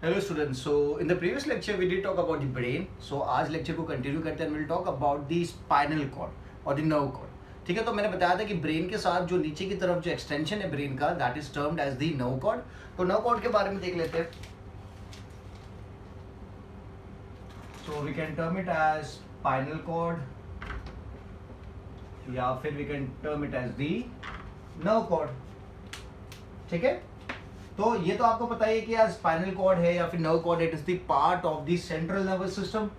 Hello students. So in the previous lecture we did talk about the brain. So आज lecture को continue करते हैं and we'll talk about the spinal cord और the nerve cord. ठीक है, तो मैंने बताया था कि ब्रेन के साथ जो नीचे की तरफ जो एक्सटेंशन है ब्रेन का that is termed as the nerve cord. तो नर्व कॉर्ड के बारे में देख लेते हैं. So we can term it as spinal cord या फिर we can term it as the nerve cord. ठीक है, तो ये तो आपको पता है कि यार स्पाइनल कॉर्ड है या फिर nerve cord, it is the part of the central nervous system.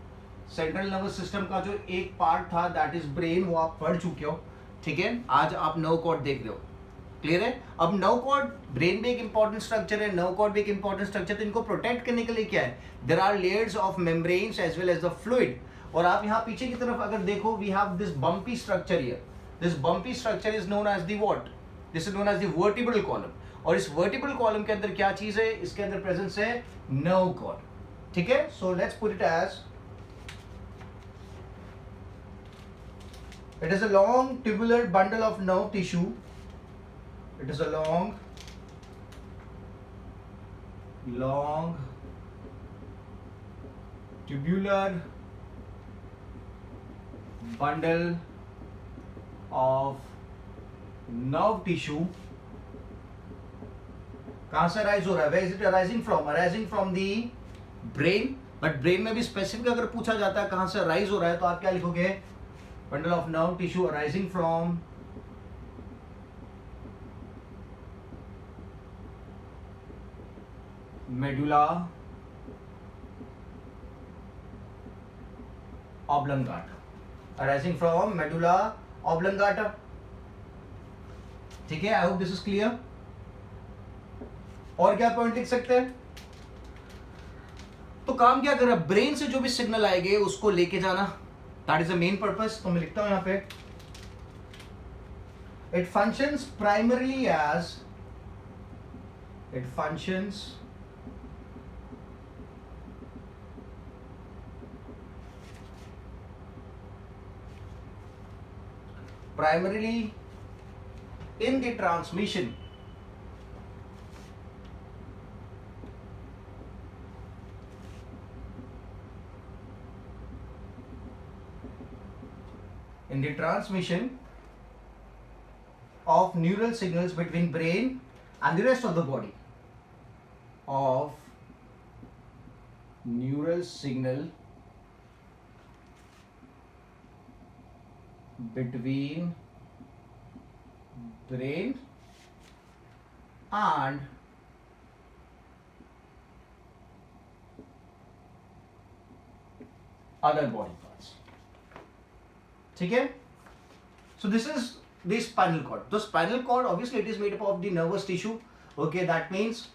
Central nervous system का जो एक पार्ट था दैट इज ब्रेन, वो आप पढ़ चुके हो. ठीक है, आज आप नर्व कॉर्ड देख रहे हो. क्लियर है. अब नर्व कॉर्ड, ब्रेन भी एक इंपॉर्टेंट स्ट्रक्चर है, नर्व कॉर्ड भी एक इंपॉर्टेंट स्ट्रक्चर. तो इनको प्रोटेक्ट करने के लिए क्या है, there are layers of membranes as well as the fluid. और आप यहाँ पीछे की तरफ अगर देखो, we have this bumpy structure here. This bumpy structure is known as the what, this is known as the vertebral column. और इस वर्टिब्रल कॉलम के अंदर क्या चीज है, इसके अंदर प्रेजेंस है नर्व कॉर्ड. ठीक है, so let's put it as it is a long tubular bundle of nerve tissue. It is a long tubular bundle of nerve tissue. कहां से अराइज हो रहा है, where is it arising from? Arising from the brain. But brain में भी specific अगर पूछा जाता है कहां से अराइज हो रहा है, तो आप क्या लिखोगे, bundle of nerve tissue arising from medulla oblongata. Arising from medulla oblongata. ठीक है, I hope this is clear. और क्या पॉइंट लिख सकते हैं, तो काम क्या कर रहा है, ब्रेन से जो भी सिग्नल आएंगे उसको लेके जाना. That is the main purpose. तो मैं लिखता हूं यहां पे, it functions primarily as, it functions primarily in the transmission of neural signals between brain and the rest of the body, of neural signal between brain and other body parts. ठीक है, so this is the spinal cord. The spinal cord obviously it is made up of the nervous tissue. Okay, that means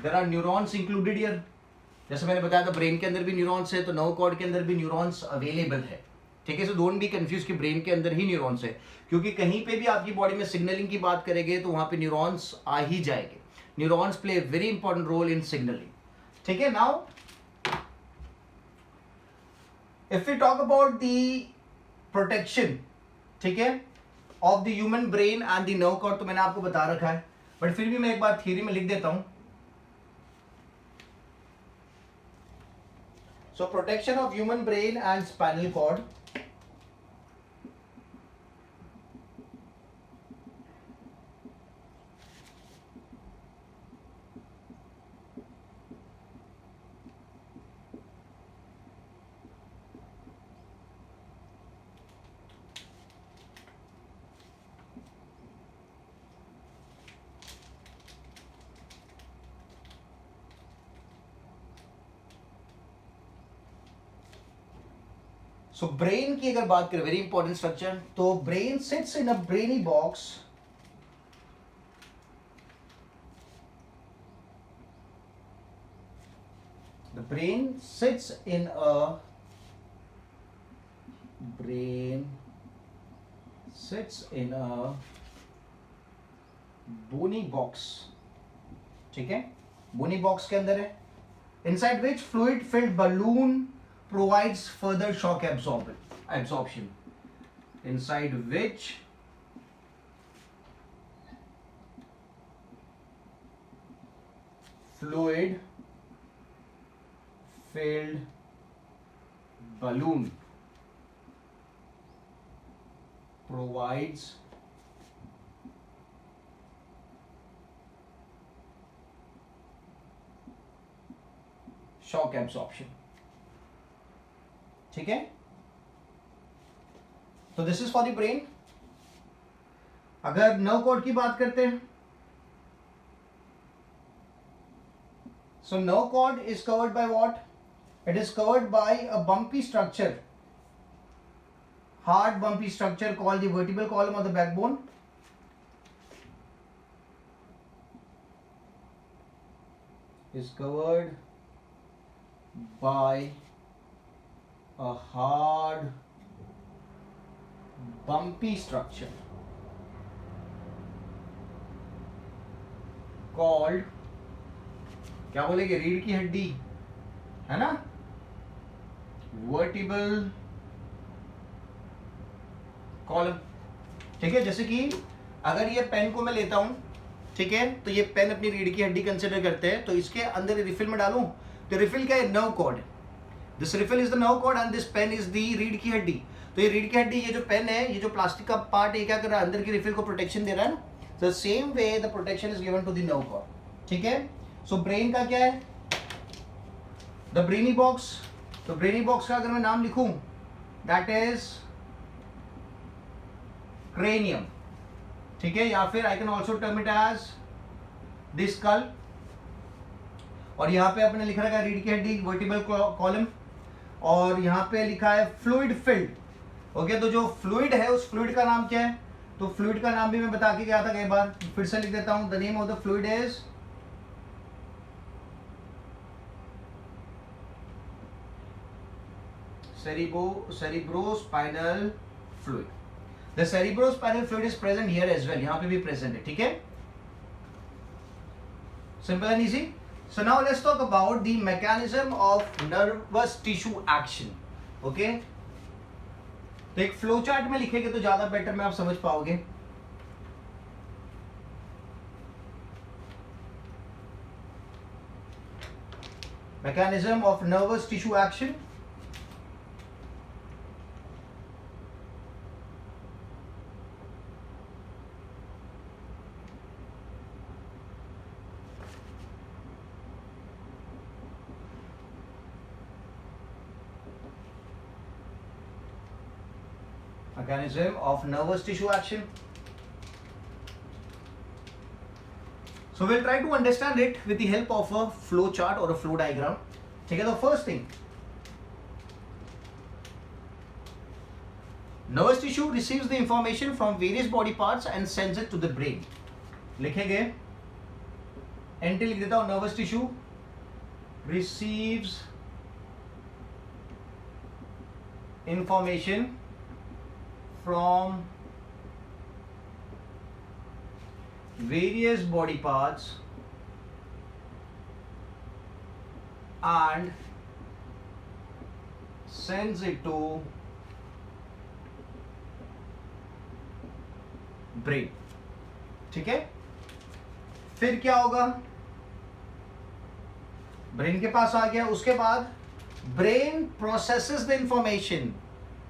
there are neurons included here. जैसे मैंने बताया था brain के अंदर भी neurons है, तो नर्व कॉर्ड के अंदर भी न्यूरॉन्स अवेलेबल है. ठीक है, सो डोंट बी कंफ्यूज कि ब्रेन के अंदर ही न्यूरॉन्स है, क्योंकि कहीं पे भी आपकी बॉडी में सिग्नलिंग की बात करेंगे तो वहां पे न्यूरॉन्स आ ही जाएंगे. Neurons play a very important role in signalling. ठीक है, now if we talk about the protection, ठीक है, of the human brain and the nerve cord, तो मैंने आपको बता रखा है, बट फिर भी मैं एक बार थियरी में लिख देता हूं. So protection of human brain and spinal cord. So brain की अगर बात करें, वेरी इंपॉर्टेंट स्ट्रक्चर, तो brain sits in a brainy box the brain sits in a bony box. ठीक है, बोनी बॉक्स के अंदर है, inside which fluid filled balloon provides further shock absorption, inside which fluid filled balloon provides shock absorption. ठीक है, तो this is for the brain. अगर nerve cord की बात करते हैं, so nerve cord is covered by what? It is covered by a bumpy structure, hard bumpy structure called the vertebral column of the backbone. Is covered by a hard bumpy structure called, क्या बोलेंगे, रीढ़ की हड्डी, है ना, vertebral column. ठीक है, जैसे कि अगर ये पेन को मैं लेता हूं, ठीक है, तो ये पेन अपनी रीढ़ की हड्डी कंसिडर करते हैं, तो इसके अंदर रिफिल में डालूं, तो रिफिल क्या है? Nerve cord. This refill is the nerve cord and this pen is the रीढ़ की हड्डी. तो ये रीढ़ की हड्डी, ये जो पेन है, ये जो प्लास्टिक का पार्ट है, ये क्या कर रहा है? अंदर की रिफिल को प्रोटेक्शन दे रहा है ना. The same way the protection is given to the nerve cord. ठीक है, सो ब्रेन का क्या है? The brainy box. तो ब्रेनी बॉक्स का अगर मैं नाम लिखूं, दैट इज क्रेनियम. ठीक है, या फिर I can also term it as the skull. और यहां पे अपने लिख रखा है रीढ़ की हड्डी, वर्टिब्रल कॉलम, और यहां पे लिखा है फ्लूइड फिल्ड. ओके, तो जो फ्लूइड है उस फ्लूइड का नाम क्या है? तो फ्लूइड का नाम भी मैं बता के गया था कई बार, फिर से लिख देता हूं. The name of the fluid is cerebrospinal fluid. The cerebrospinal fluid is present here as well. यहाँ पे भी present है. ठीक है, simple and easy. So now let's talk about the mechanism of nervous tissue action. Okay, तो एक flow chart में लिखेंगे तो ज्यादा बेटर में आप समझ पाओगे. Mechanism of nervous tissue action. Mechanism of nervous tissue action. So we'll try to understand it with the help of a flow chart or a flow diagram. ठीक है, तो first thing, nervous tissue receives the information from various body parts and sends it to the brain. लिखेंगे, NT लिख देता हूं. nervous tissue receives information from various body parts and sends it to brain. ठीक है, फिर क्या होगा? Brain के पास आ गया, उसके बाद ब्रेन प्रोसेसेस द इंफॉर्मेशन.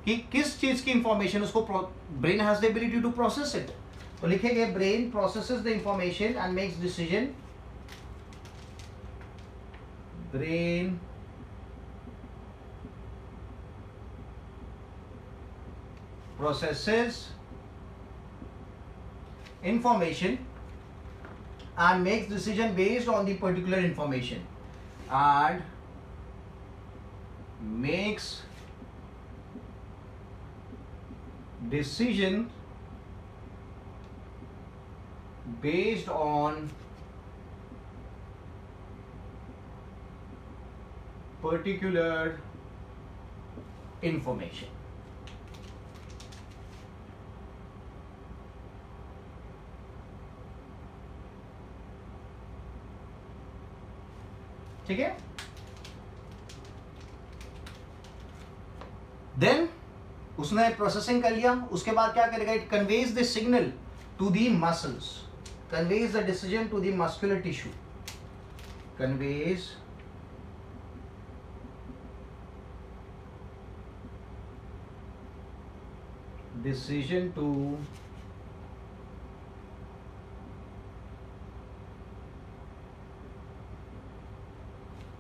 कि किस चीज की इंफॉर्मेशन, उसको brain has the ability to process it. तो लिखेंगे brain processes the information and makes decision. Brain processes information and makes decision based on the particular information and makes decision based on particular information. ठीक है, then उसने processing कर लिया, उसके बाद क्या करेगा? It conveys the signal to the muscles, conveys the decision to the muscular tissue. conveys decision to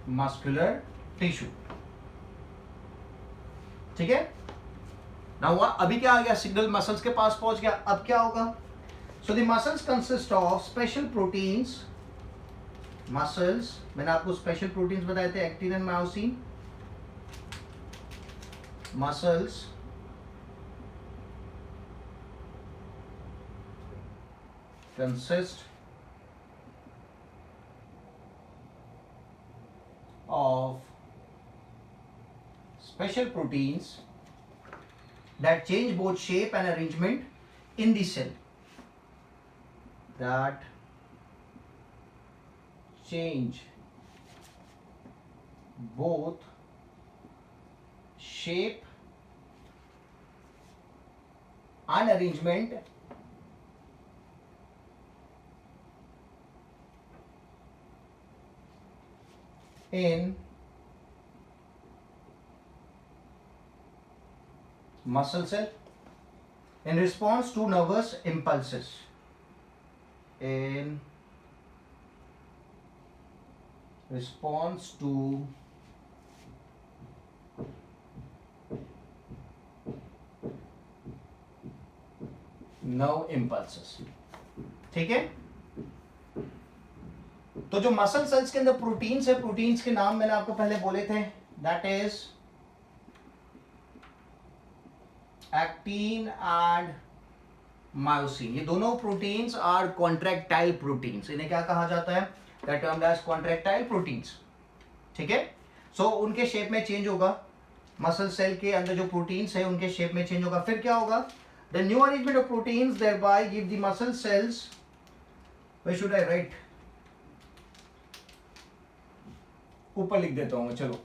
muscular tissue. ठीक है ना हुआ. अभी क्या आ गया, सिग्नल मसल्स के पास पहुंच गया. अब क्या होगा? So the muscles consist of special proteins. Muscles मैंने आपको स्पेशल प्रोटीन्स बताए थे, actin and myosin. Muscles consist of special proteins that change both shape and arrangement in the cell. That change both shape and arrangement in muscle cell in response to nervous impulses. In response to nerve impulses. ठीक है. तो जो muscle cells के अंदर proteins है, proteins के नाम मैंने आपको पहले बोले थे. That is actin and myosin. ये दोनों प्रोटीन्स आर कॉन्ट्रैक्टाइल प्रोटीन्स. इन्हें क्या कहा जाता है? That termed as contractile proteins. ठीक है. सो उनके शेप में चेंज होगा. मसल सेल के अंदर जो प्रोटीन्स है उनके शेप में चेंज होगा. फिर क्या होगा? The new arrangement of proteins thereby give the muscle cells. Where should I right? ऊपर लिख देता हूं मैं. चलो,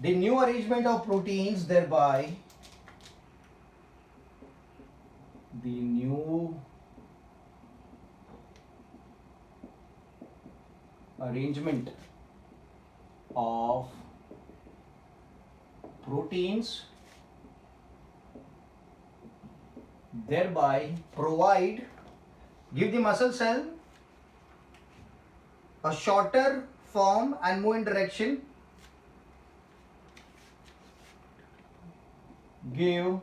the new arrangement of proteins thereby the new arrangement of proteins thereby give the muscle cell a shorter form and move in direction. Give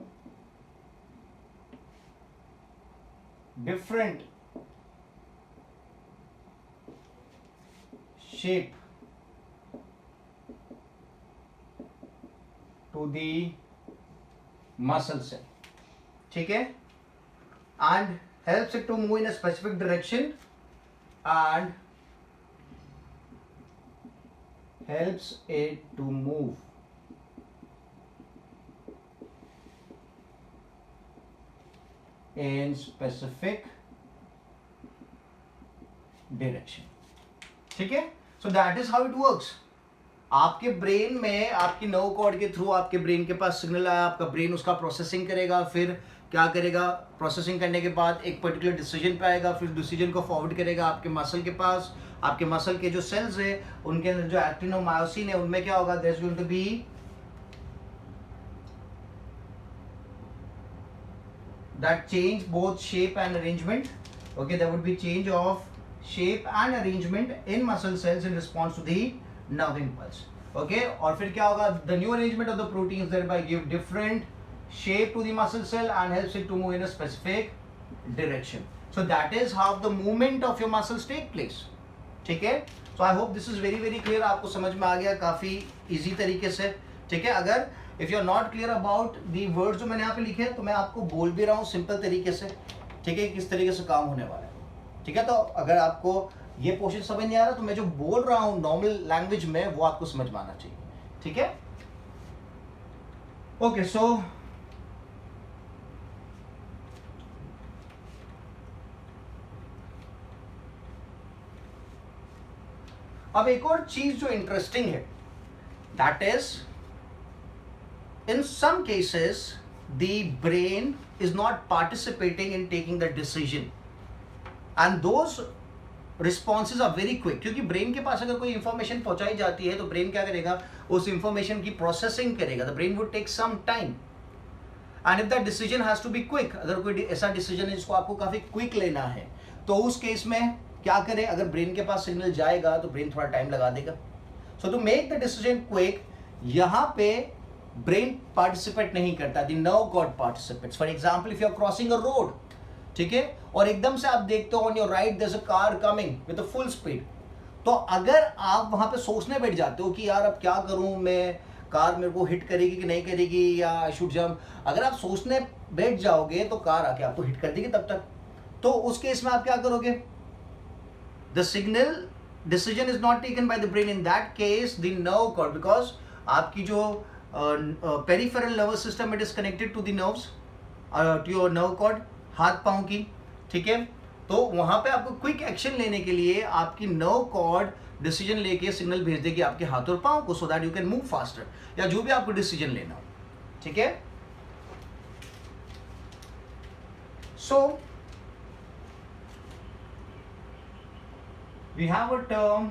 different shape to the muscle cell. ठीक है. And helps it to move in a specific direction and helps it to move in specific direction. ठीक है. So that is how it works. आपके brain में आपकी nerve cord के through आपके brain के पास सिग्नल आया, आपका ब्रेन उसका प्रोसेसिंग करेगा. फिर क्या करेगा? प्रोसेसिंग करने के बाद एक पर्टिकुलर डिसीजन पे आएगा. फिर डिसीजन को फॉरवर्ड करेगा आपके मसल के पास. आपके मसल के जो सेल्स है उनके अंदर जो एक्टिन और मायोसिन है उनमें क्या होगा? There is going to be that change both shape and arrangement. Okay, there would be change of shape and arrangement in muscle cells in response to the nerve impulse. Okay, और फिर क्या होगा? The new arrangement of the proteins thereby give different shape to the muscle cell and helps it to move in a specific direction. So that is how the movement of your muscles take place. ठीक है. So I hope this is very clear. आपको समझ में आ गया काफी easy तरीके से. ठीक है. अगर if you are not clear about the words जो मैंने यहाँ पे लिखे हैं तो मैं आपको बोल भी रहा हूँ सिंपल तरीके से. ठीक है, किस तरीके से काम होने वाला है. ठीक है. तो अगर आपको ये पोर्शन समझ नहीं आ रहा तो मैं जो बोल रहा हूँ नॉर्मल लैंग्वेज में वो आपको समझ में आना चाहिए. ठीक है. ओके, सो अब एक और चीज जो इंटरेस्टिंग है that is in some cases the brain is not participating in taking the decision, and those responses are very quick, क्योंकि ब्रेन के पास अगर कोई इंफॉर्मेशन पहुंचाई जाती है तो ब्रेन क्या करेगा, उस इंफॉर्मेशन की प्रोसेसिंग करेगा. The brain would take some time, and if that decision has to be quick, अगर कोई ऐसा डिसीजन है जिसको आपको काफी क्विक लेना है, तो उस केस में क्या करें, अगर ब्रेन के पास सिग्नल जाएगा तो ब्रेन थोड़ा टाइम लगा देगा. So to make the decision quick, यहाँ पे ब्रेन पार्टिसिपेट नहीं करता, the nerve cord participates. For example, if you are crossing a road, ठीक है, और एकदम से आप देखते हो on your right there is a car coming with a full speed, तो अगर आप वहां पे सोचने बैठ जाते हो कि यार अब क्या करूं मैं, कार मेरे को हिट करेगी कि नहीं करेगी, या आई शुड जंप, अगर आप सोचने बैठ जाओगे तो कार आके आपको हिट कर देगी तब तक. तो उस केस में आप क्या करोगे, the signal decision is not taken by the brain, in that case the nerve cord, because आपकी जो peripheral nervous system it is connected to the nerves, to your nerve cord, हाथ पांव की, ठीक है. तो वहां पे आपको क्विक एक्शन लेने के लिए आपकी नर्व कॉर्ड डिसीजन लेके सिग्नल भेज देगी आपके हाथ और पांव को, so that you can move faster, या जो भी आपको डिसीजन लेना हो, ठीक है. So we have a term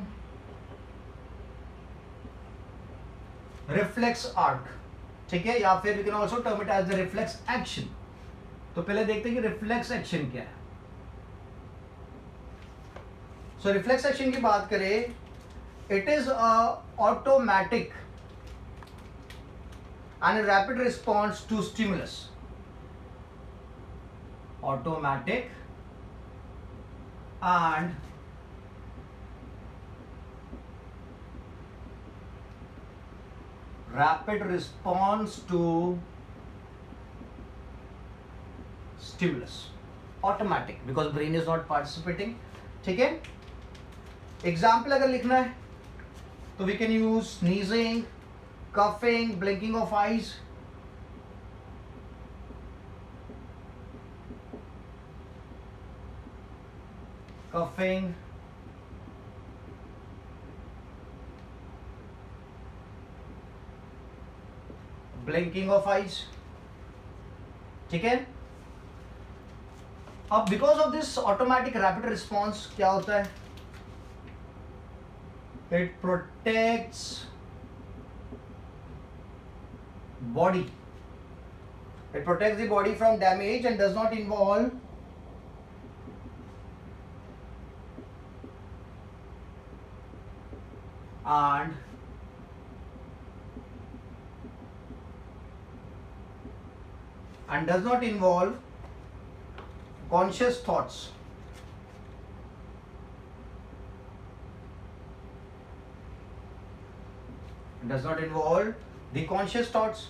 reflex arc, ठीक है, या फिर we can also term it as the reflex action. तो पहले देखते हैं कि रिफ्लेक्स एक्शन क्या है. सो रिफ्लेक्स एक्शन की बात करें, it is automatic and rapid response to stimulus. Automatic and rapid response to stimulus. Automatic because brain is not participating, ठीक है. एग्जाम्पल अगर लिखना है तो we can use sneezing, coughing, blinking of eyes. Coughing, blinking of eyes, ठीक है. अब because of this automatic rapid response क्या होता है, it protects body, it protects the body from damage and does not involve and does not involve conscious thoughts. Does not involve the conscious thoughts.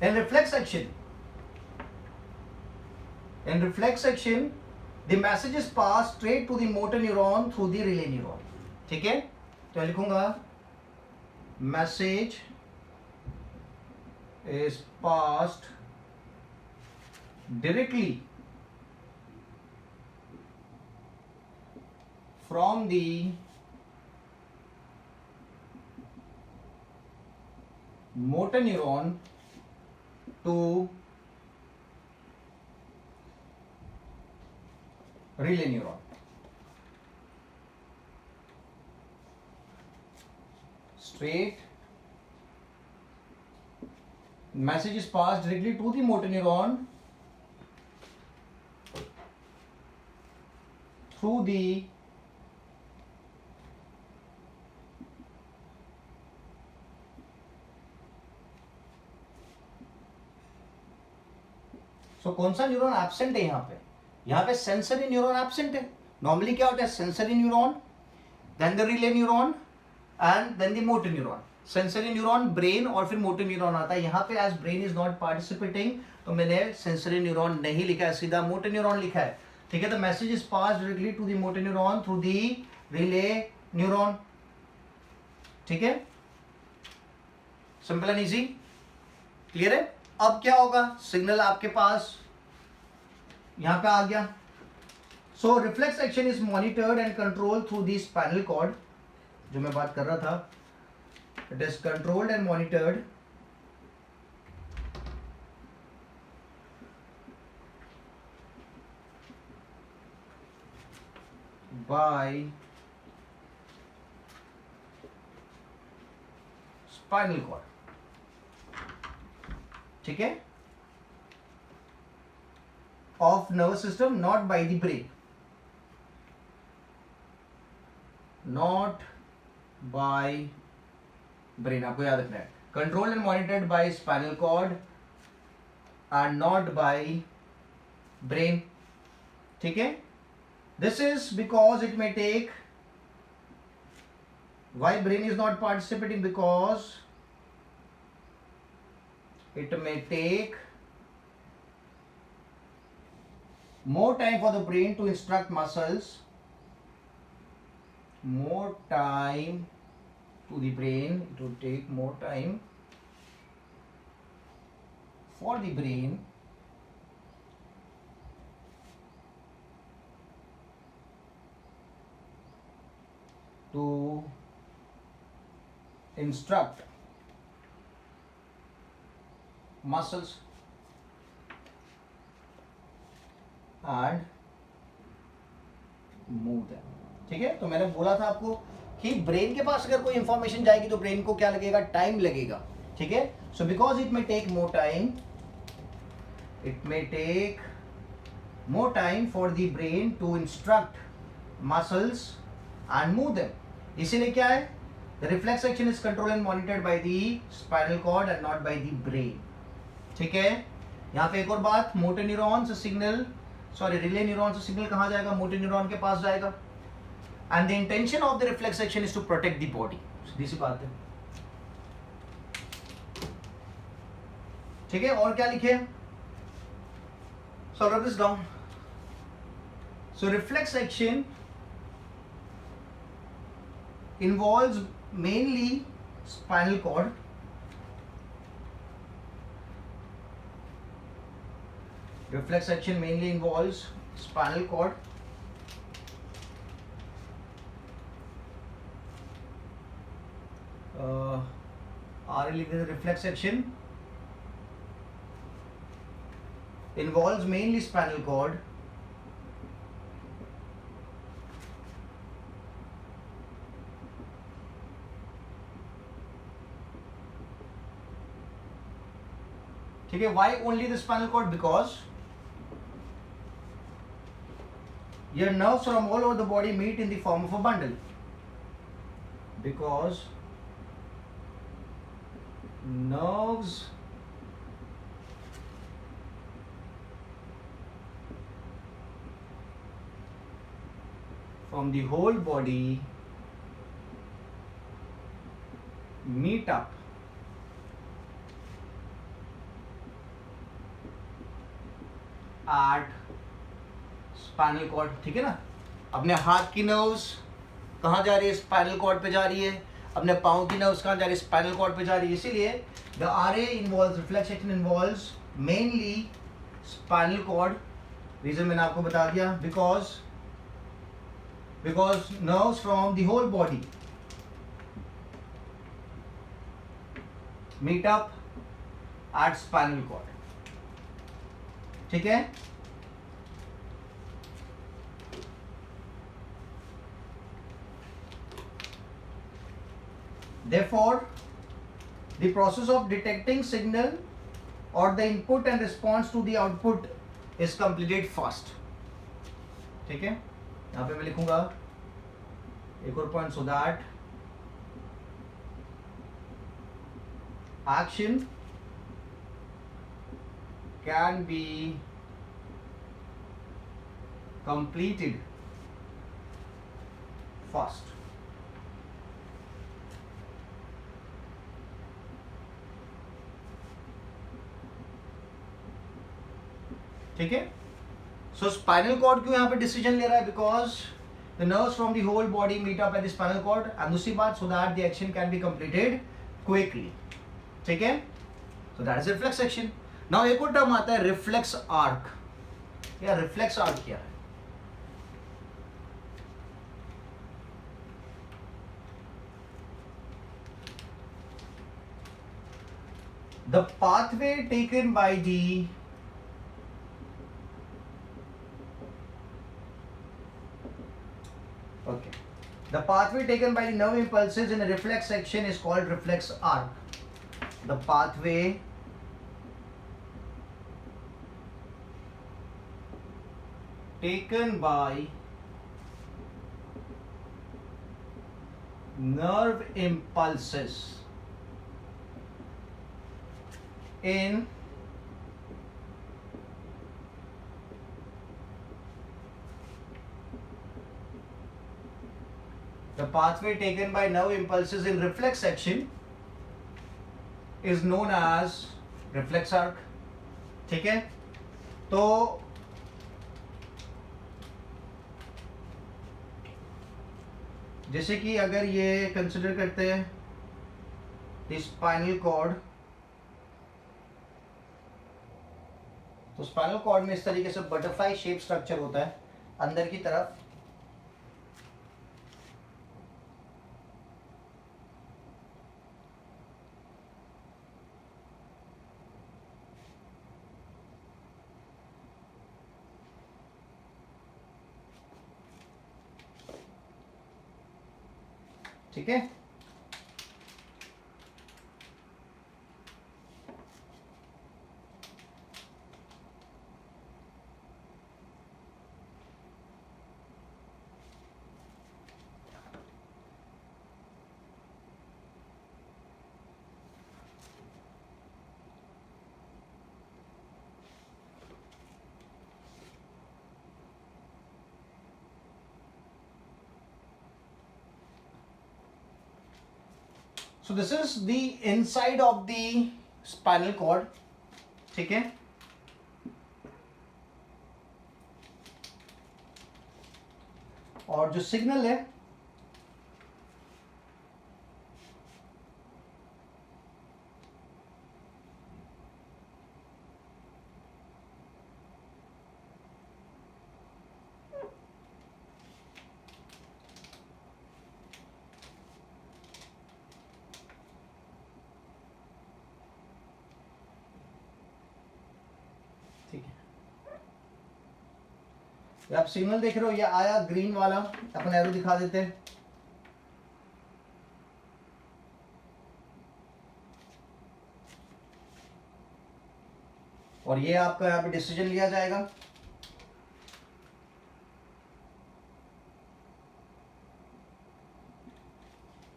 In reflex action, the messages pass straight to the motor neuron through the relay neuron. ठीक है, तो लिखूंगा message is passed directly from the motor neuron to relay neuron. Straight message is passed directly to the motor neuron through the कौन सा neuron absent है यहाँ पे sensory neuron absent है. नॉर्मली क्या होता है, sensory neuron, then the relay neuron and then the motor neuron. Sensory neuron brain और फिर मोटर न्यूरॉन आता है. यहाँ पे as brain is not participating तो मैंने सेंसरी न्यूरॉन नहीं लिखा है, सीधा मोटर न्यूरॉन लिखा है. ठीक है, the message is pass directly to the motor neuron through the relay neuron. ठीक है, सिंपल एंड इजी, क्लियर है. अब क्या होगा, सिग्नल आपके पास यहां पे आ गया. So reflex action is monitored and controlled through the spinal cord, जो मैं बात कर रहा था. It is controlled and monitored by spinal cord, ठीक है, of nervous system, not by the brain, not by brain, आपको याद रखना है, controlled and monitored by spinal cord and not by brain, ठीक है. This is because it may take, why brain is not participating, because it may take more time for the brain to instruct muscles, more time to the brain, it will take more time for the brain to instruct muscles and move them, ठीक है. तो मैंने बोला था आपको कि brain के पास अगर कोई इंफॉर्मेशन जाएगी तो ब्रेन को क्या लगेगा, टाइम लगेगा, ठीक है. So because it may take more time, it may take more time for the brain to instruct muscles and move them, इसीलिए क्या है, the reflex action is control and monitored by the spinal cord and not by the brain, ठीक है. यहाँ पे एक और बात, मोटर न्यूरॉन से सिग्नल, सॉरी रिले न्यूरॉन से सिग्नल कहाँ जाएगा, मोटर न्यूरॉन के पास जाएगा. And the intention of the reflex action is to protect the body, सीधी सी बात है, ठीक है. और क्या लिखे, so write this down. So reflex action involves mainly spinal cord, reflex action mainly involves spinal cord, reflex action involves mainly spinal cord ठीक है. Why only the spinal cord, because your nerves from all over the body meet in the form of a bundle, because nerves from the whole body meet up at spinal cord, ठीक है ना. अपने हाथ की nerves कहाँ जा रही है, स्पाइनल कॉर्ड पे जा रही है. अपने पाँव की नर्व्स कहाँ जा रही है, स्पाइनल कॉर्ड पे जा रही है. इसीलिए the RA involves, reflex action involves mainly spinal cord. Reason मैंने आपको बता दिया, because nerves from the whole body meet up at spinal cord, ठीक है. Therefore, the process of detecting signal or the input and response to the output is completed fast, ठीक है. यहाँ पे मैं लिखूंगा एक और point, so that action can be completed fast. ठीक है. सो स्पाइनल कॉर्ड क्यों यहाँ पे डिसीजन ले रहा है, because the nerves from the whole body meet up at the spinal cord. And दूसरी बात, so that the action can be completed quickly, ठीक है. So that is reflex action. Now एक और टर्म आता है रिफ्लेक्स आर्क. या reflex arc क्या है, the pathway taken by the The pathway taken by the nerve impulses in a reflex section is called reflex arc. The pathway taken by nerve impulses in the pathway taken by nerve impulses in reflex section is known as reflex arc. ठीक है, तो जैसे कि अगर ये consider करते हैं spinal cord, तो स्पाइनल कॉर्ड में इस तरीके से बटरफ्लाई शेप स्ट्रक्चर होता है अंदर की तरफ, ठीक है। So this is the inside of the spinal cord, ठीक है। और जो सिग्नल है ठीक है, आप सिग्नल देख रहे हो, ये आया ग्रीन वाला, अपन एरो दिखा देते हैं। और ये आपका यहाँ पे डिसीजन लिया जाएगा।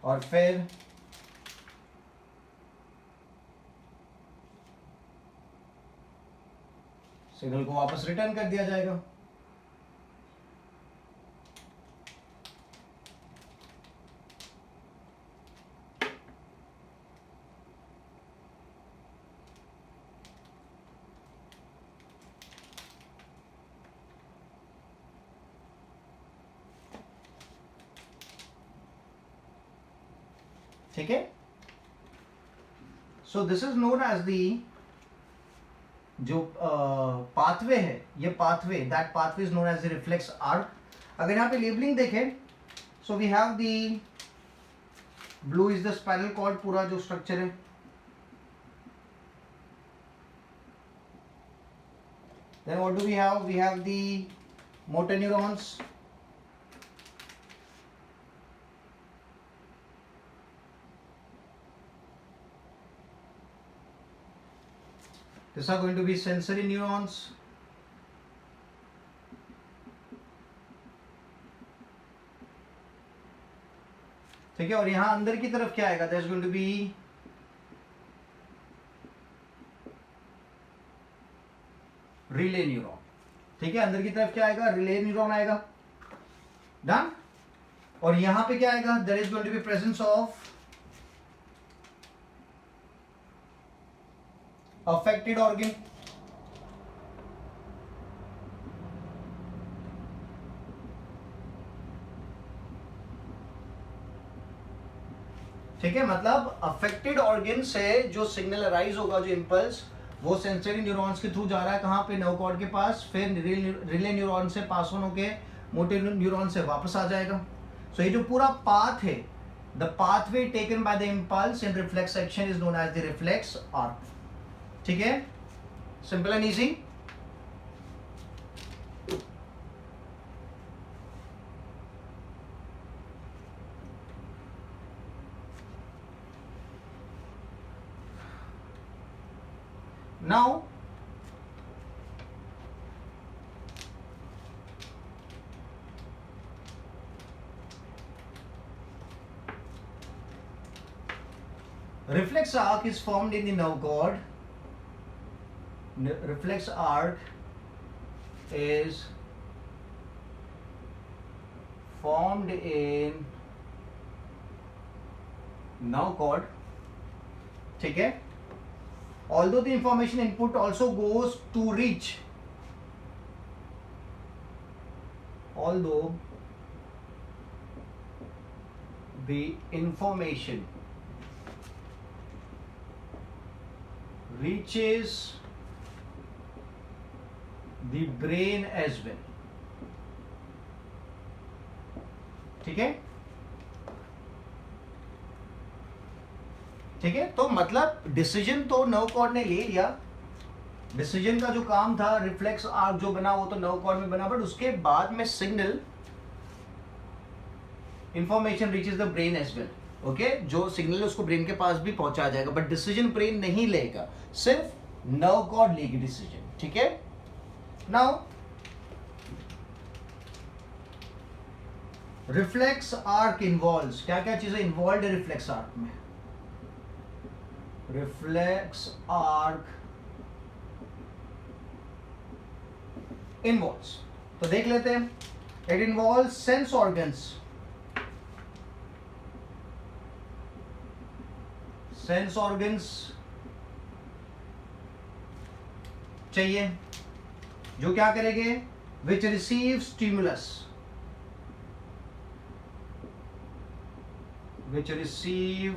और फिर सिग्नल को वापस रिटर्न कर दिया जाएगा। ठीक है, so this is known as the, जो पाथवे है, ये pathway, that pathway is known as the reflex arc. अगर यहाँ पे लेबलिंग देखें, so we have the blue is the spinal cord, पूरा जो स्ट्रक्चर है। Then what do we have the motor neurons, these are going to be sensory neurons, ठीक है। और यहां अंदर की तरफ क्या आएगा, there's going to be relay neuron, ठीक है। अंदर की तरफ क्या आएगा, रिले न्यूरॉन आएगा, डन। और यहां पे क्या आएगा, there is going to be presence of affected organ, ठीक है। मतलब अफेक्टेड ऑर्गन से जो सिग्नल अराइज होगा, जो इंपल्स, वो सेंसरी न्यूरॉन्स के थ्रू जा रहा है कहाँ पे, नर्व कॉर्ड के पास, फिर रिले न्यूरॉन से पास ऑन होके मोटर न्यूरॉन से वापस आ जाएगा। सो ये जो पूरा पाथ है, the pathway taken by the impulse in reflex action is known as the reflex arc, ठीक है। Simple and easy. Now reflex arc is formed in the nerve cord. Reflex arc is formed in nerve cord. ठीक है. Although the information input also goes to reach, although the information reaches the brain as well. ठीक है. ठीक है. तो मतलब decision तो nerve cord ने ले लिया. डिसीजन का जो काम था, रिफ्लेक्स आर्क जो बना वो तो नर्व कॉर्ड में बना, बट उसके बाद में signal information reaches the brain as well. Okay, जो सिग्नल है उसको ब्रेन के पास भी पहुंचा जाएगा, बट डिसीजन ब्रेन नहीं लेगा, सिर्फ नर्व कॉर्ड लेगी डिसीजन. ठीक है. नाउ रिफ्लेक्स आर्क इन्वॉल्व्स, क्या क्या चीजें इन्वॉल्व है रिफ्लेक्स आर्क में? रिफ्लेक्स आर्क इन्वॉल्व्स, तो देख लेते हैं. It involve sense organs. Sense organs चाहिए जो क्या करेंगे? Which receive stimulus, which receive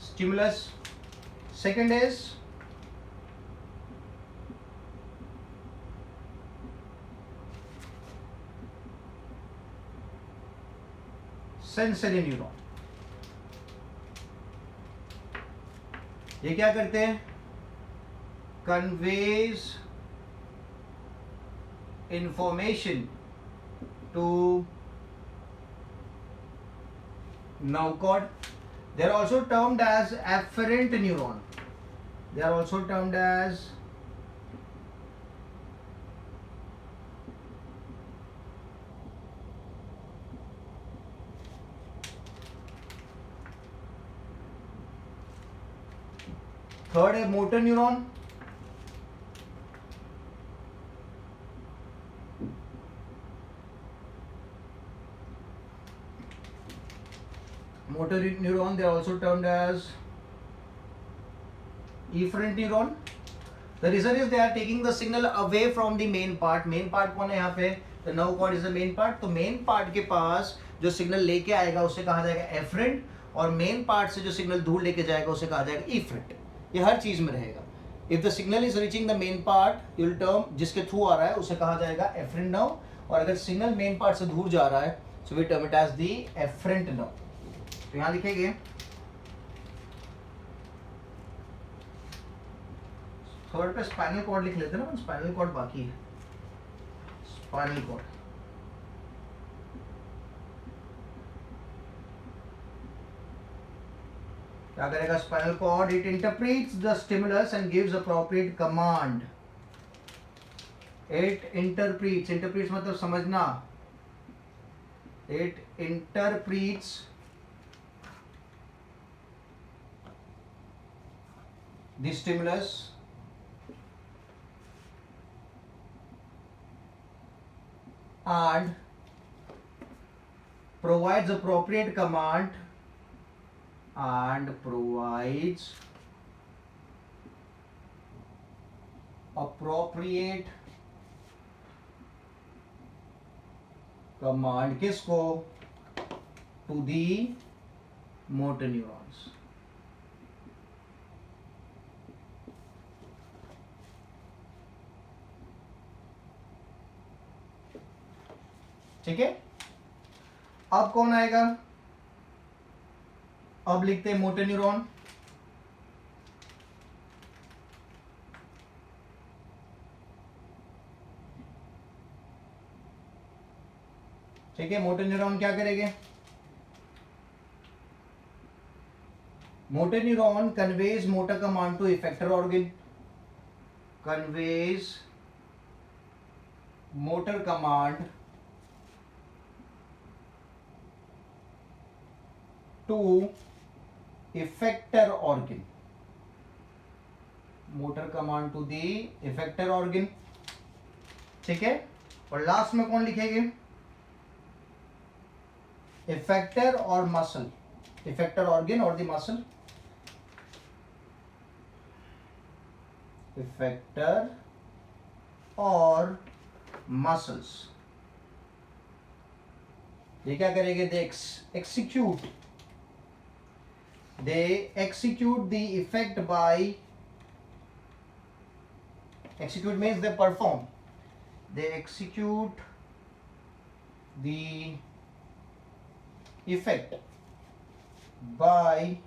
stimulus. Second is sensory neuron. ये क्या करते हैं? Conveys information to nerve cord. They are also termed as afferent neuron. They are also termed as third है motor neuron. Motor neuron, they are also termed as efferent neuron. The reason is they are taking the signal away from the main part. Main part कौन है यहाँ पे? The nerve cord is the main part. तो main part के पास जो signal लेके आएगा उसे कहा जाएगा efferent, और main part से जो सिग्नल दूर लेके जाएगा उसे कहा जाएगा efferent. ये हर चीज में रहेगा. If the signal is reaching the main part, you will term जिसके थ्रू आ रहा है उसे कहा जाएगा efferent nerve, और अगर सिग्नल main part से दूर जा रहा है so we term it as the efferent nerve. तो यहां लिखेंगे थर्ड पे स्पाइनल कॉर्ड लिख लेते हैं ना, स्पाइनल कॉर्ड बाकी है. स्पाइनल कॉर्ड क्या करेगा? Spinal cord it interprets the stimulus and gives appropriate command. It interprets, interprets मतलब समझना. It interprets the stimulus and provides appropriate command and provides appropriate command किसको? to the motor neurons. ठीक है. अब कौन आएगा? अब लिखते हैं मोटर न्यूरॉन. ठीक है. मोटर न्यूरॉन क्या करेंगे? Motor neuron conveys motor command to effector organ. Conveys motor command to effector organ. Motor command to the effector organ. ठीक है, और लास्ट में कौन लिखेंगे? इफेक्टर और मसल, इफेक्टर ऑर्गन और द मसल, इफेक्टर और मसल्स। ये क्या करेंगे? They execute the effect by, execute means they perform, they execute the effect by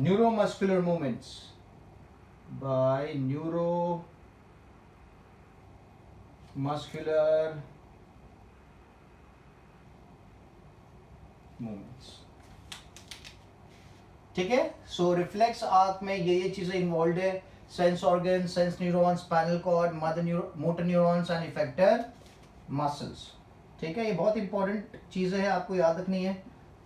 neuromuscular movements, by neuromuscular movements. ठीक है, सो रिफ्लेक्स आर्क में ये चीजें इन्वॉल्व है, sense organ, sense neurons, spinal cord, motor neurons and effector muscles. ठीक है, ये बहुत इंपॉर्टेंट चीजें हैं, आपको याद रखनी है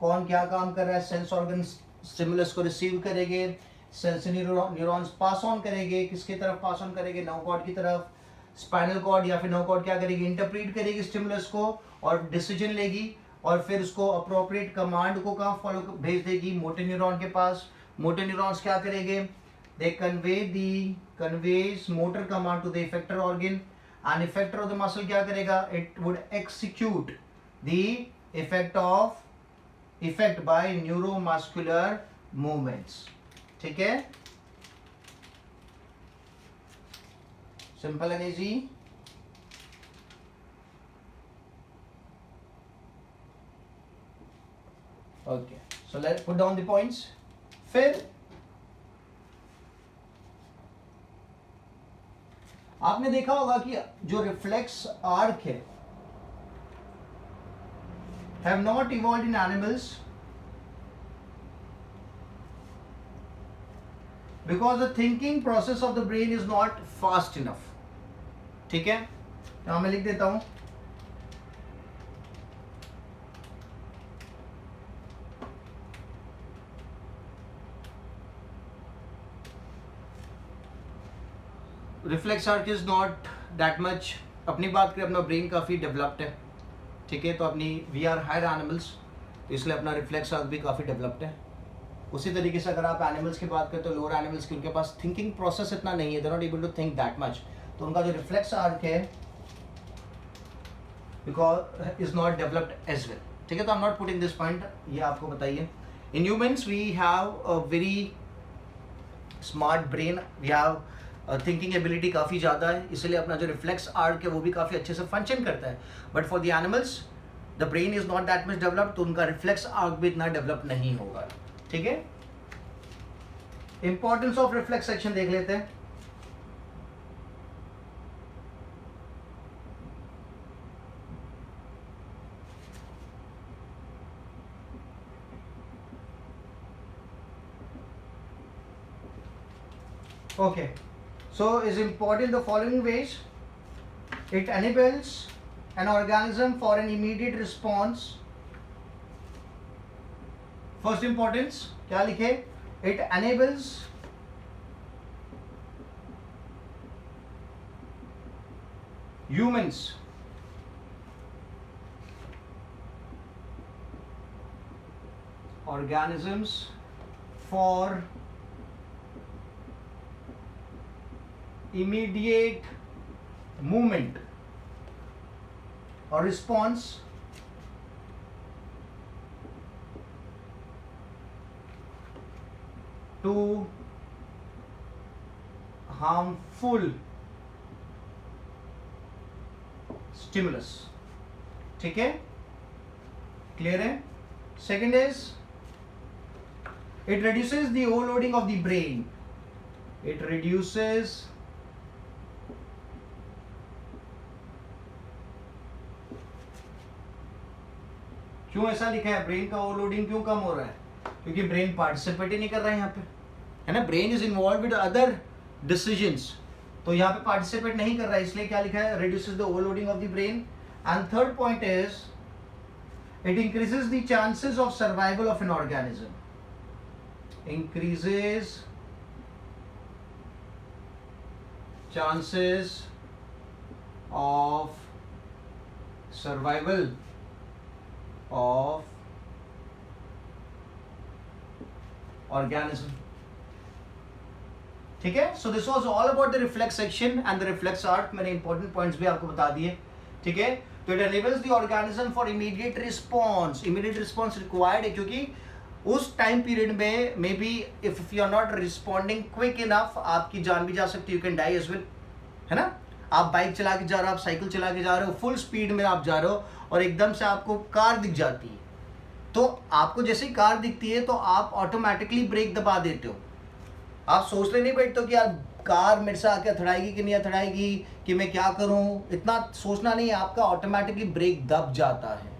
कौन क्या काम कर रहा है। सेंस ऑर्गन स्टिमुलस को रिसीव करेंगे, सेंस न्यूरॉन्स पास ऑन करेंगे, किसकी तरफ पास ऑन करेंगे? नर्व कॉर्ड की तरफ। स्पाइनल कॉर्ड या फिर नर्व कॉर्ड क्या करेगी? इंटरप्रीट करेगी स्टिमुलस को और डिसीजन लेगी, और फिर उसको अप्रोप्रिएट कमांड को कहाँ फॉलो भेज देगी? मोटर न्यूरॉन के पास। मोटर न्यूरॉन्स क्या करेंगे? They conveys motor command to the effector organ, and effector of the muscle क्या करेगा? It would execute the effect by neuromuscular movements. ठीक है, simple and easy. Okay, so let's put down the points. फिर आपने देखा होगा कि जो रिफ्लेक्स आर्क है have not evolved in animals because the thinking process of the brain is not fast enough. ठीक है, यहां मैं लिख देता हूं, reflex arc is not that much. अपनी बात करें, अपना ब्रेन काफ़ी डेवलप्ड है, ठीक है, तो अपनी वी आर हायर एनिमल्स, तो इसलिए अपना रिफ्लेक्स आर्क भी काफ़ी डेवलप्ड है। उसी तरीके से अगर आप एनिमल्स की बात करें तो लोअर एनिमल्स की, उनके पास थिंकिंग प्रोसेस इतना नहीं है, they not able to think that much, तो उनका जो रिफ्लेक्स आर्क है because is not developed as well. ठीक है, तो I am not putting this point, ये आपको बताइए। In humans we have a very smart brain, we have thinking ability काफ़ी ज़्यादा है, इसलिए अपना जो रिफ्लेक्स आर्क है वो भी काफ़ी अच्छे से फंक्शन करता है। But for the animals the brain is not that much developed, तो उनका रिफ्लेक्स आर्क भी इतना डेवलप नहीं होगा। ठीक है, इंपॉर्टेंस ऑफ रिफ्लेक्स सेक्शन देख लेते हैं। Okay, so is important the following ways. It enables an organism for an immediate response. First importance क्या लिखे? It enables humans organisms for immediate movement or response to harmful stimulus. ठीक है, clear है? Second is it reduces the overloading of the brain. It reduces क्यों ऐसा लिखा है? Brain का ओवरलोडिंग क्यों कम हो रहा है? क्योंकि ब्रेन पार्टिसिपेट ही नहीं कर रहा है यहाँ पे, है ना, brain is involve with other decisions, तो यहाँ पे पार्टिसिपेट नहीं कर रहा है, इसलिए क्या लिखा है, reduces the overloading of the brain. And third point is it increases the chances of survival of an organism, increases chances of survival of organism, ठीक है। So this was all about the reflex section and the reflex art, मैंने important points भी आपको बता दिए, ठीक है। तो it enables the organism for immediate response, immediate response required है, क्योंकि उस टाइम पीरियड में may be if you are not responding quick enough, आपकी जान भी जा सकती है, you can die as well, है ना। आप बाइक चला के जा रहे हो, आप साइकिल चला के जा रहे हो, फुल स्पीड में आप जा रहे हो और एकदम से आपको कार दिख जाती है, तो आपको जैसे ही कार दिखती है तो आप ऑटोमेटिकली ब्रेक दबा देते हो, आप सोचने नहीं बैठते हो कि यार कार मेरे से आके अथड़ाएगी कि नहीं अथड़ाएगी, कि मैं क्या करूं, इतना सोचना नहीं है, आपका ऑटोमेटिकली ब्रेक दब जाता है,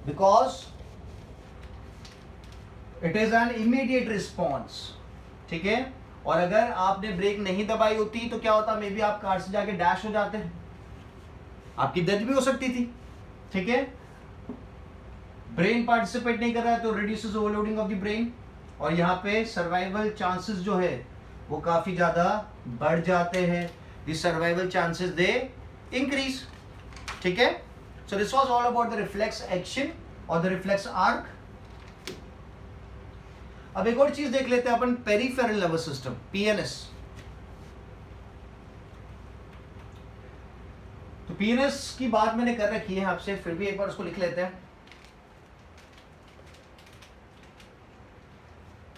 because it is an immediate response, ठीक है। और अगर आपने ब्रेक नहीं दबाई होती तो क्या होता, मे बी आप कार से जाके डैश हो जाते, आपकी डेथ भी हो सकती थी, ठीक है। ब्रेन पार्टिसिपेट नहीं कर रहा है तो reduces overloading of the brain, और यहाँ पे सर्वाइवल चांसेस जो है वो काफी ज्यादा बढ़ जाते हैं, the survival chances they increase, ठीक है। So this was all about the reflex action और द रिफ्लेक्स आर्क। अब एक और चीज देख लेते हैं अपन, पेरिफेरल नर्वस सिस्टम, पीएनएस। तो पीएनएस की बात मैंने कर रखी है आपसे, फिर भी एक बार उसको लिख लेते हैं।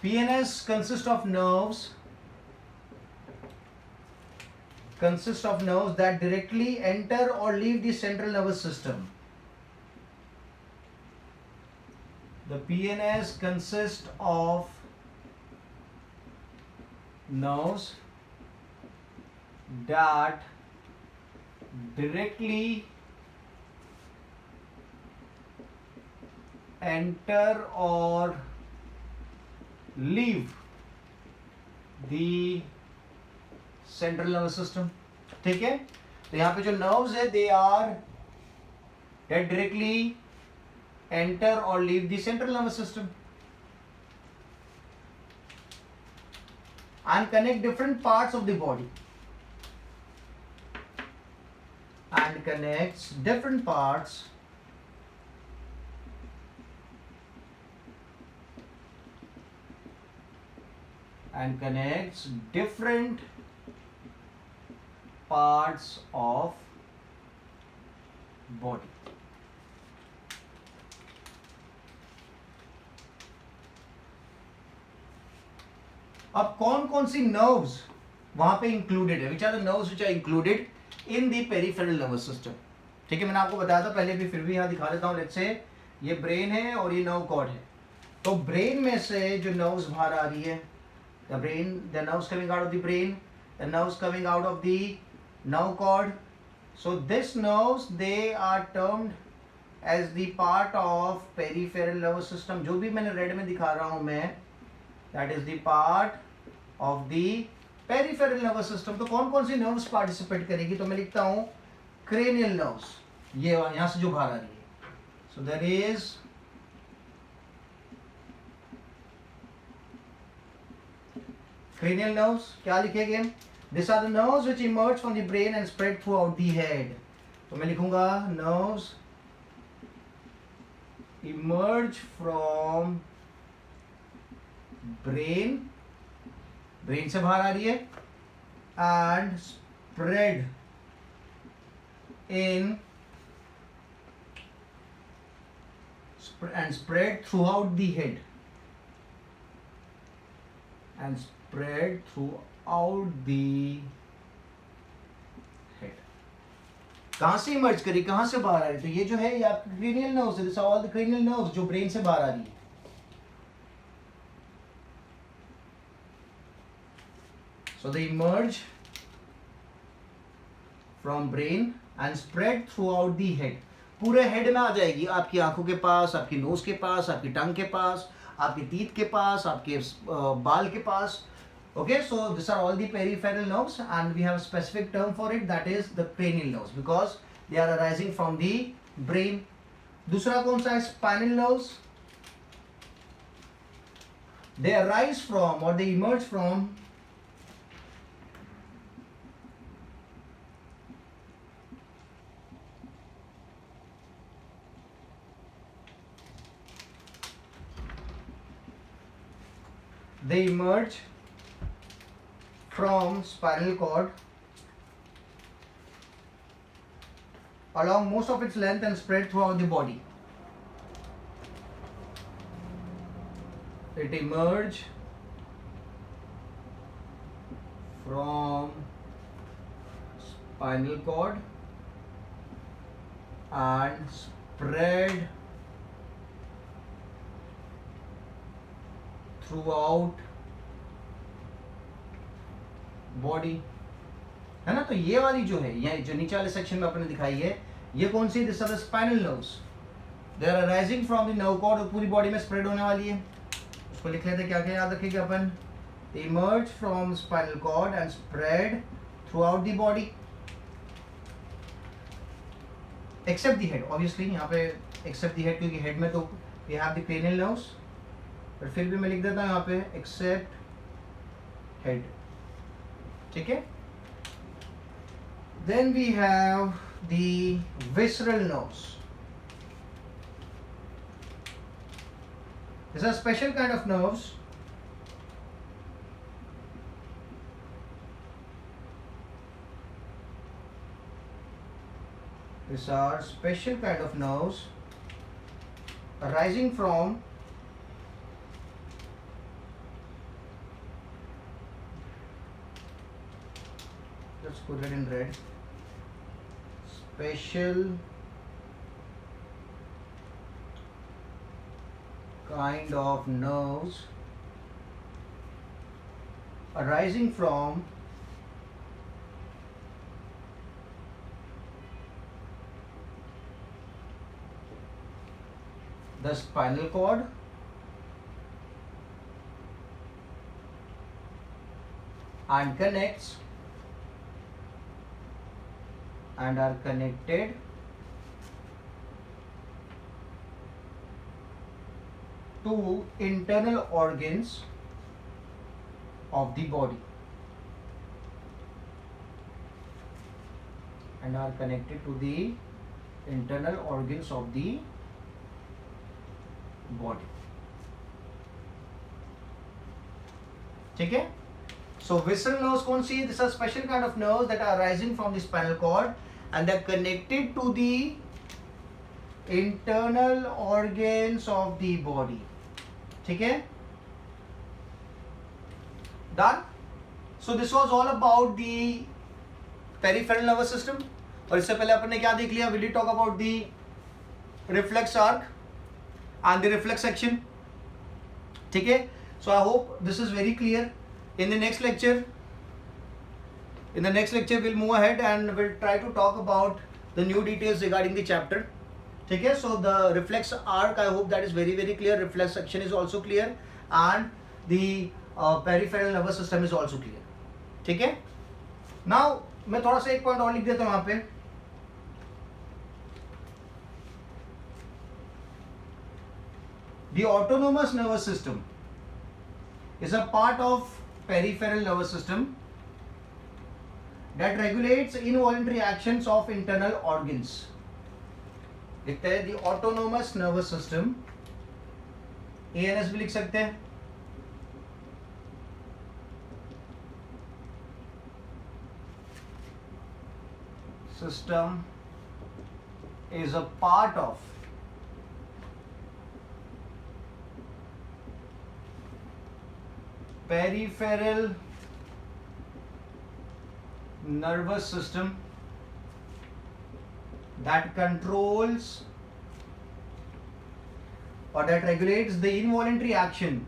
PNS consist of nerves that directly enter or leave the central nervous system. The PNS consists of nerves that directly enter or leave the central nervous system, ठीक है। तो यहाँ पे जो नर्व्स है they are that directly enter or leave the central nervous system and connect different parts of the body and connects different parts and connects different parts of body. अब कौन कौन सी नर्व्स वहां पे इंक्लूडेड है, which are the nerves which are included in the peripheral nervous system, ठीक है। मैंने आपको बताया था पहले भी, फिर भी यहां दिखा देता हूं। लेट्स से ये ब्रेन है और ये नर्व कॉर्ड है, तो ब्रेन में से जो नर्व्स बाहर आ रही है, the brain, the nerves coming out of the brain, the nerves coming out of the nerve cord. So this nerves they are termed as the part of peripheral nervous system. जो भी मैंने red में दिखा रहा हूं मैं, that is the part of the peripheral nervous system. तो कौन कौन सी nerves participate करेगी, तो मैं लिखता हूं cranial nerves, ये यहां से जो बाहर आ रही है। So there is cranial nerves, क्या लिखेंगे, These are the nerves which emerge from the brain and spread throughout the head. तो मैं लिखूंगा nerves emerge from brain, brain से बाहर आ रही है, and spread throughout the head and spread throughout the head. कहां से इमर्ज करी, कहां से बाहर आ रही, तो ये जो है ये आपकी क्रेनियल नर्व्स है, this are all the cranial nerves जो ब्रेन से बाहर आ रही है। So they emerge from brain and spread throughout the head. पूरे हेड में आ जाएगी, आपकी आंखों के पास, आपकी नोज के पास, आपकी टंग के पास, आपके teeth के पास, आपके बाल के पास. Okay, so these are all the peripheral nerves and we have a specific term for it, that is the cranial nerves, because they are arising from the brain. दूसरा कौन सा है? Spinal nerves. They arise from or they emerge from spinal cord along most of its length and spread throughout the body. It emerge from spinal cord and spread throughout body, है ना. तो ये वाली जो है, ये जो नीचे वाले सेक्शन में अपने दिखाई है, ये कौन सी? This are the spinal nerves. They are arising from the nerve cord और पूरी बॉडी में स्प्रेड होने वाली है. उसको लिख लेते हैं, क्या क्या याद रखेंगे अपन? Emerge from spinal cord and spread throughout the body except the head. Obviously यहाँ पे एक्सेप्ट द हेड, क्योंकि हेड में तो we have the cranial nerves, पर फिर भी मैं लिख देता हूँ यहाँ पे एक्सेप्ट हेड. ठीक है. Then we have the visceral nerves. These are special kind of nerves arising from let's put it in red. Special kind of nerves arising from the spinal cord and are connected to internal organs of the body ठीक है. So visceral nerves कौन सी? These are special kind of nerves that are arising from the spinal cord and they're connected to the internal organs of the body. ठीक है. Done. So this was all about the peripheral nervous system. और इससे पहले अपन ने क्या देख लिया? We did talk about the reflex arc and the reflex section. ठीक है. So I hope this is very clear. In the next lecture we'll move ahead and we'll try to talk about the new details regarding the chapter. ठीक है. So the reflex arc, I hope that is very very clear. Reflex section is also clear and the peripheral nervous system is also clear. ठीक है. Now मैं थोड़ा सा एक point और लिख देता हूँ यहाँ पे. The autonomous nervous system is a part of peripheral nervous system that regulates involuntary actions of internal organs. लिखते हैं the autonomous nervous system, ANS भी लिख सकते हैं. System is a part of peripheral nervous system that controls or that regulates the involuntary action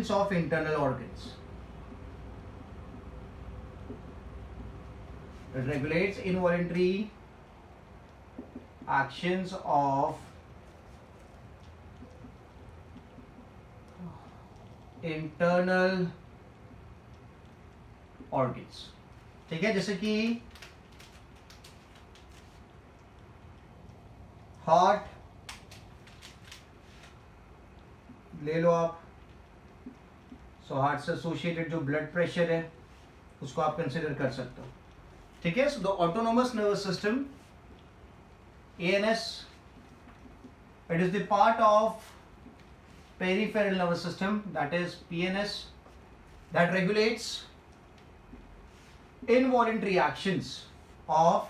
of internal organs. It regulates involuntary actions of internal organs. ठीक है, जैसे कि heart ले लो आप. सो हार्ट से एसोसिएटेड जो ब्लड प्रेशर है उसको आप कंसिडर कर सकते हो. ठीक है. So the autonomous nervous system ANS, it is the part of peripheral nervous system, that is PNS, that regulates involuntary actions of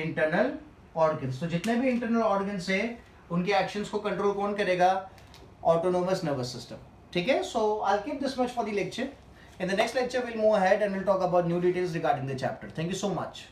internal organs. तो जितने भी internal organs है उनके actions को control कौन करेगा? Autonomous nervous system. ठीक है. So I'll keep this much for the lecture. In the next lecture we'll move ahead and we'll talk about new details regarding the chapter. Thank you so much.